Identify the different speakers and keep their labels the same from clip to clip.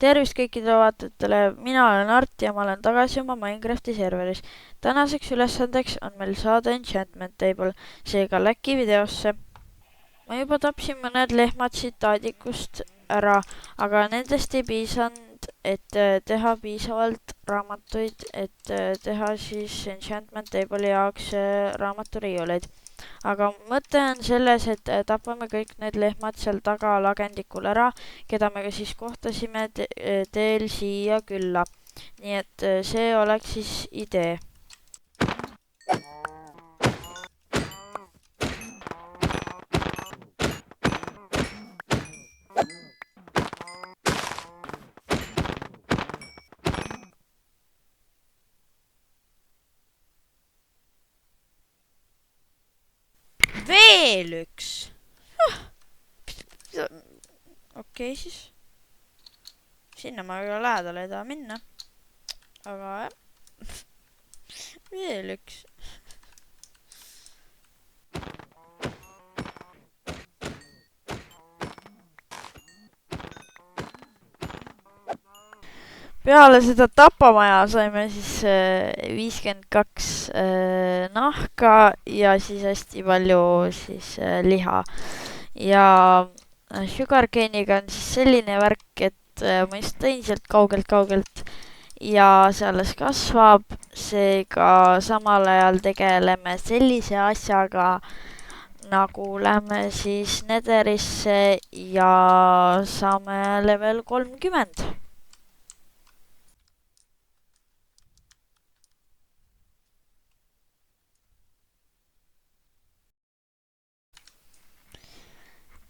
Speaker 1: Tervist kõikidele vaatajatele, mina olen Art ja ma olen tagasi oma Minecrafti serveris. Tänaseks ülesandeks on meil saada enchantment table, seega läki videosse. Ma juba tapsin mõned lehmad siit aadikust ära, aga nendest ei piisanud, et teha piisavalt raamatuid, et teha siis enchantment table'i jaoks raamaturiiuleid. Aga mõte on selles, et tapame kõik need lehmad seal taga lagendikul ära, keda me ka siis kohtasime teel siia külla. Nii et see oleks siis idee. Veel üks. Okei siis. Sinna ma väga lähedale ei taha minna. Aga jah. Veel üks. Peale seda tapamaja saime siis 52 nahka ja siis hästi palju siis liha. Ja sugarcane'iga on siis selline värk, et ma just tõin sealt kaugelt ja see alles kasvab, seega samal ajal tegeleme sellise asjaga, nagu lähme siis Netherisse ja saame level 30.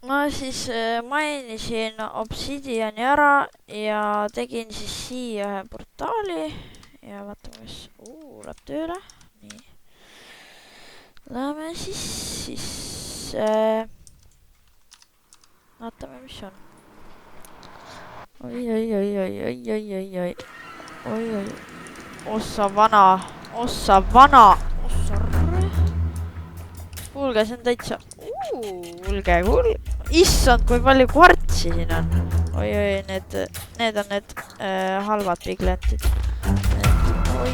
Speaker 1: Ma siis mainisin obsidiani ära ja tegin siis siia ühe portaali ja vaatame, kas läheb tööle. Nii. Läheme siis sisse. Vaatame, mis on. Oi. Ossa vana. Kuulge, see on täitsa... Kuulge. Issand, kui palju kvartsi siin on. Oi, need on need halvad piglentid. Oi.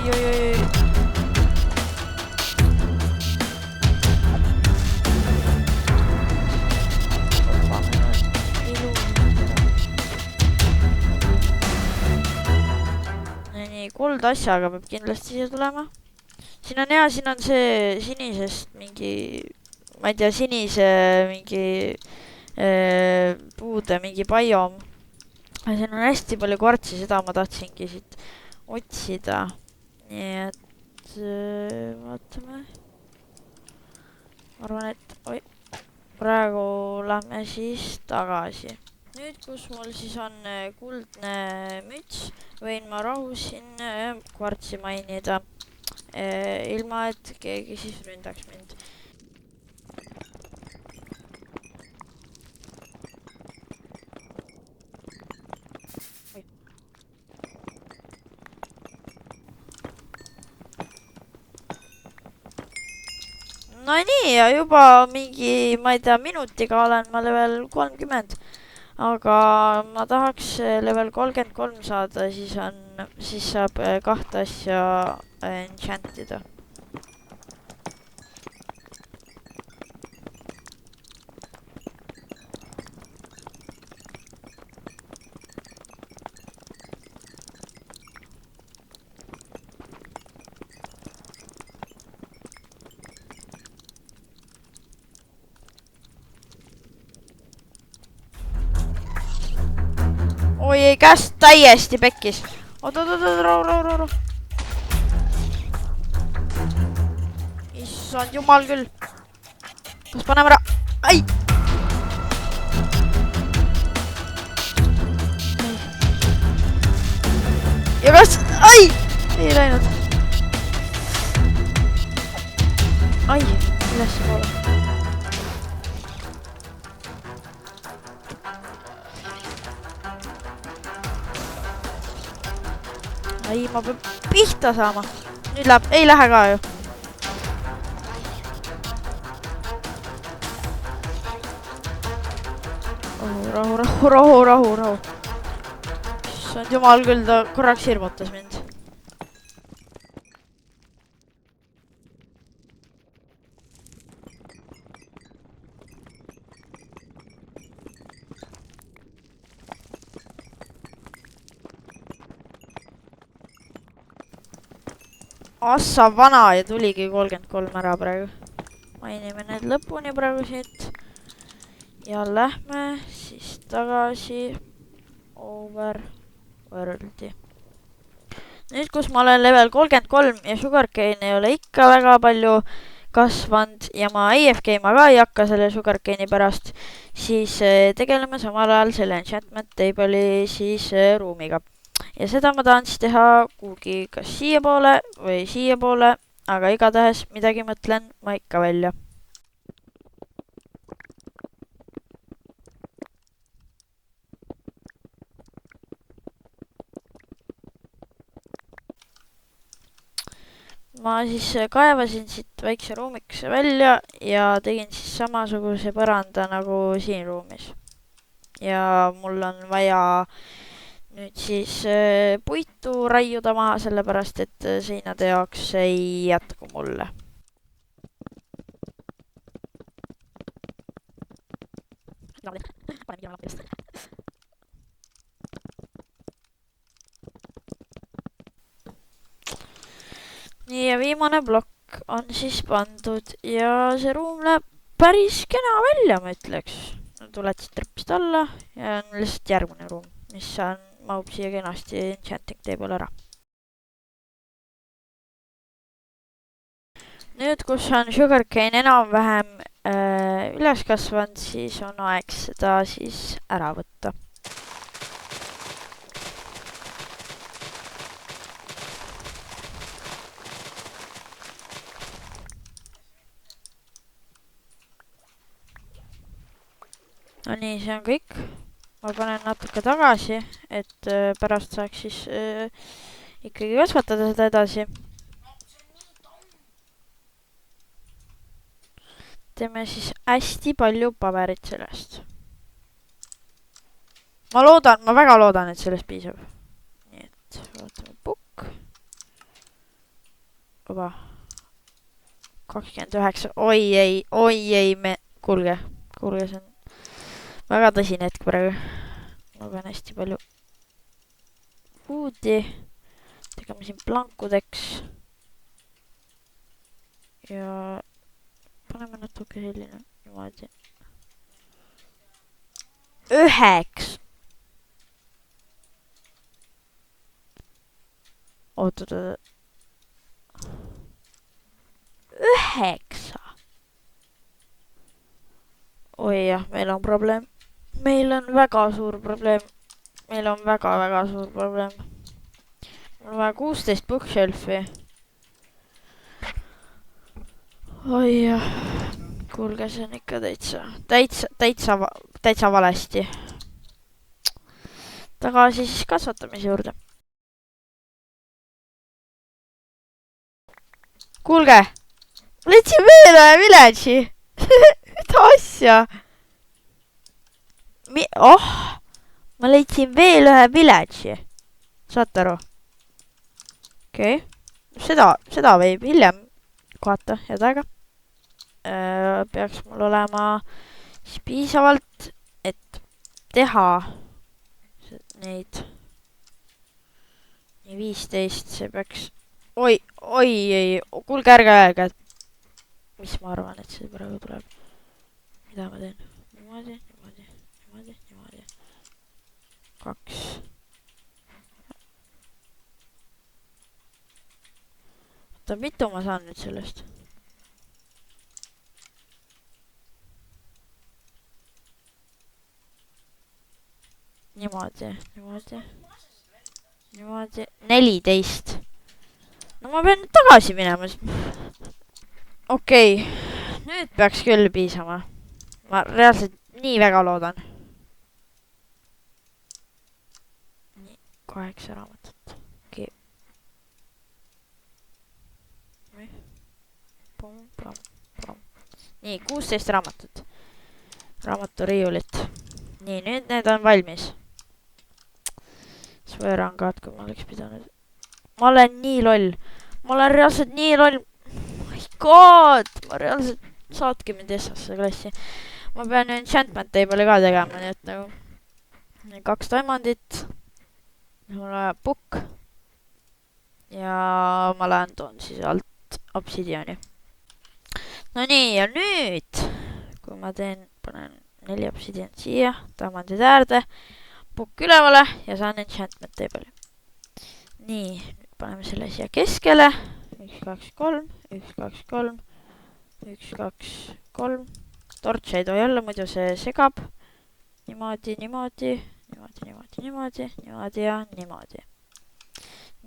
Speaker 1: Nii, kuld asjaga peab kindlasti siia tulema. Siin on hea, siin on see sinisest mingi... Ma ei tea, sinise mingi puude mingi biom. Siin on hästi palju kvartsi, seda ma tahtsingi siit otsida. Nii et vaatame. Ma arvan, et praegu lähme siis tagasi. Nüüd, kus mul siis on kuldne müts, võin ma rahus siin kvartsi mainida, ilma et keegi siis ründaks mind. No nii, ja juba mingi, ma ei tea, minutiga olen ma level 30. Aga ma tahaks level 33 saada, siis saab 2 asja enchantida. Oi ei, käest täiesti pekkis. Rahu. Issand jumal küll. Kas paneme ära? Ai! Ja kas... Ai! Ei läinud. Ai, üles poole. Ai, ma pean pihta saama. Nüüd läheb, ei lähe ka ju. Rahu. issand jumal küll, ta korraks hirmutas mind. Assa vana ja tuligi 33 ära praegu. Mainime need lõpuni praegu siit. Ja lähme siis tagasi Overworldi. Nüüd, kus ma olen level 33 ja Sugarcane ei ole ikka väga palju kasvanud ja ma AFK ma ka ei hakka selle Sugarcane'i pärast, siis tegeleme samal ajal selle enchantment table'i siis ruumiga. Ja seda ma tahan siis teha kuhugi kas siia poole või siia poole, aga igatahes midagi mõtlen ma ikka välja. Ma siis kaevasin siit väikse ruumikese välja ja tegin siis samasuguse põranda nagu siin ruumis. Ja mul on vaja nüüd siis puitu raiuda maha, sellepärast et seinade jaoks ei jätku mulle. Nii, ja viimane plokk on siis pandud ja see ruum läheb päris kena välja, ma ütleks. Tuled siit trepist alla ja on lihtsalt järgmine ruum, mis mahub siia kenasti enchanting table ära. Nüüd, kus on Sugarcane enam-vähem üles kasvanud, siis on aeg seda siis ära võtta. No nii, see on kõik. Ma panen natuke tagasi, et pärast saaks siis ikkagi kasvatada seda edasi. Teeme siis hästi palju paberit sellest. Ma väga loodan, et sellest piisab. Nii et vaatame book. Oba. 29. Oi ei, kuulge, see on väga tõsine hetk praegu. Ma pean hästi palju uudi. Tegeme siin blankudeks. Ja paneme natuke selline niimoodi. 9. Oota. 9. Oi jah, meil on probleem. Meil on väga suur probleem. Meil on väga suur probleem. Mul on vaja 16 bookshelfi. Oi jah. Kuulge, see on ikka täitsa valesti. Tagasi siis kasvatamise juurde. Kuulge, leidsin veel ühe village'i. Mida asja? Ma leidsin veel ühe village'i. Saate aru? Okei. Seda võib hiljem kohata head aega. Peaks mul olema siis piisavalt, et teha neid. Nii 15, see peaks... Oi, kuulge ärge aega, mis ma arvan, et see praegu tuleb. Mida ma teen? Niimoodi. 2. Oota, mitu ma saan nüüd sellest? Niimoodi. 14. No ma pean tagasi minema. Okei, nüüd peaks küll piisama. Ma reaalselt nii väga loodan. Nii, 8 raamatut. Okei. Nii, 16 raamatut. Raamaturiiulit. Nii, nüüd need on valmis. Siis swear on god, kui ma oleks pidanud. Ma olen nii loll. Ma olen reaalselt nii loll. Oh my god! Ma reaalselt saatke mind Essasse klassi. Ma pean enchantment table'i ka tegema, nii et nagu 2 diamondit. Mul läheb book. Ja ma lähen toon siis alt obsidiani. No nii, ja nüüd, kui ma panen 4 obsidian siia, diamondid äärde, book ülevale ja saan enchantment table'i. Nii, nüüd paneme selle siia keskele. 1, 2, 3, 1, 2, 3, 1, 2, 3. Torch ei tohi olla, muidu see segab. Niimoodi, niimoodi, niimoodi, niimoodi, niimoodi, niimoodi ja niimoodi.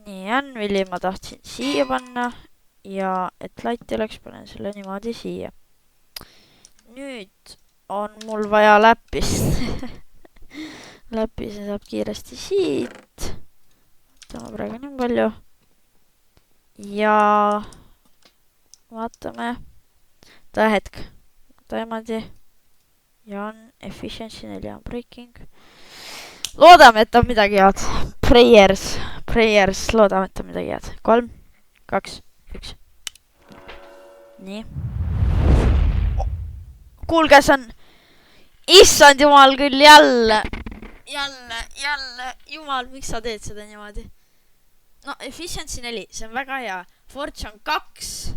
Speaker 1: Nii, Anvili ma tahtsin siia panna ja et laiti oleks, panen selle niimoodi siia. Nüüd on mul vaja läppist. Läppise saab kiiresti siit. Võtame praegu nii palju. Ja vaatame. Ta hetk. Diamandi. Ja on efficiency 4 on breaking. Loodame, et on midagi head. Prayers, loodame, et on midagi head. 3, 2, 1. Nii. Kuulge, see on... Issand jumal küll, jälle. Jumal, miks sa teed seda niimoodi? No, efficiency 4, see on väga hea. Fortune 2.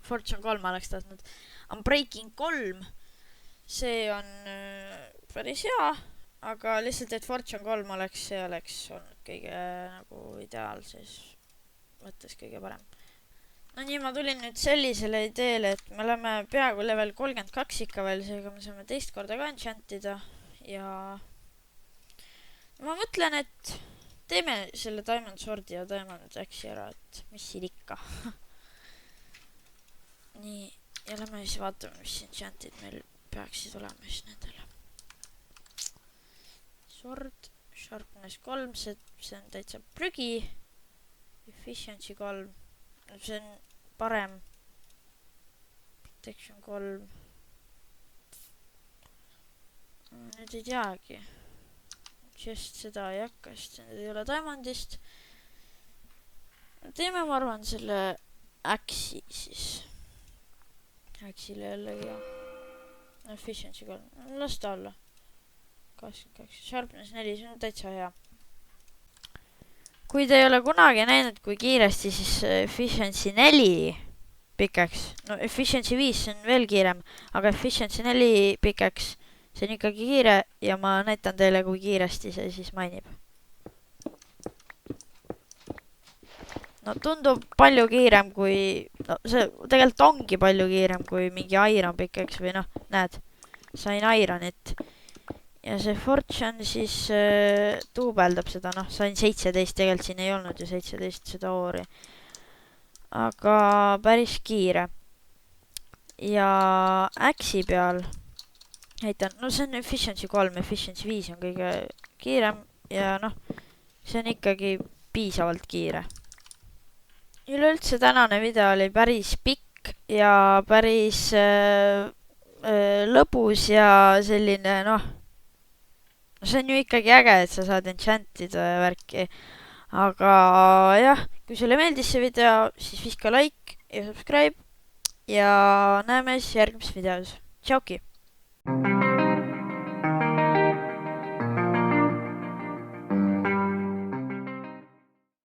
Speaker 1: Fortune 3 oleks tahtnud. Unbreaking 3. See on päris hea. Aga lihtsalt, et Fortune 3 oleks, see oleks olnud kõige nagu ideaal, siis mõttes kõige parem. No nii, ma tulin nüüd sellisele ideele, et me oleme peaaegu level 32 ikka veel, seega me saame teist korda ka enchantida ja ma mõtlen, et teeme selle Diamond Swordi ja Diamond Axe'i ära, et mis siin ikka. Nii, ja lähme siis vaatame, mis enchantid meil peaksid olema siis nendele. Sword, Sharpness 3, see on täitsa prügi. Efficiency 3, see on parem. Protection 3. Nüüd ei teagi. Just seda ei hakka, sest need ei ole diamondist. Teeme, ma arvan, selle Axe'i siis. Axe'ile jällegi. Efficiency 3, las ta olla. 22, Sharpness 4, see on täitsa hea. Kui te ei ole kunagi näinud, kui kiiresti siis Efficiency 4 pikaks, no Efficiency 5 see on veel kiirem, aga Efficiency 4 pikaks, see on ikkagi kiire ja ma näitan teile, kui kiiresti see siis mainib. No tundub palju kiirem kui, no see tegelikult ongi palju kiirem kui mingi Iron pikaks või noh, näed, sain Ironit. Ja see Fortune siis duubeldab seda, noh, sain 17, tegelikult siin ei olnud ju 17 seda oori. Aga päris kiire. Ja Axe'i peal, heitan, no see on Efficiency 3, Efficiency 5 on kõige kiirem ja noh, see on ikkagi piisavalt kiire. Üleüldse tänane video oli päris pikk ja päris lõbus ja selline, noh, see on ju ikkagi äge, et sa saad enchantida ja värki. Aga jah, kui sulle meeldis see video, siis viska like ja subscribe ja näeme siis järgmises videos. Tšauki!